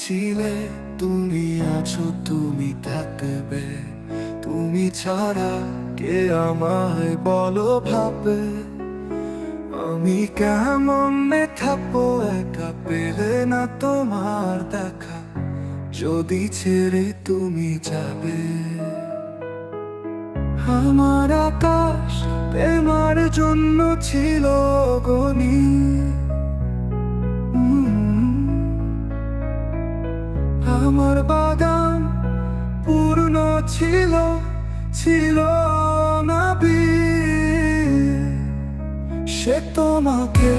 ছিলে, তুমি আছো, তুমি থাকবে। তুমি ছাড়া কে আমায় বলো ভাবে, আমি কেমনে থাকবো একা পেলে না তোমার দেখা, যদি ছেড়ে তুমি যাবে। আমার আকাশ তোমার জন্য ছিল গনি, আমার বাগান পূর্ণ ছিল, ছিল না বিয়ে। সে তোমাকে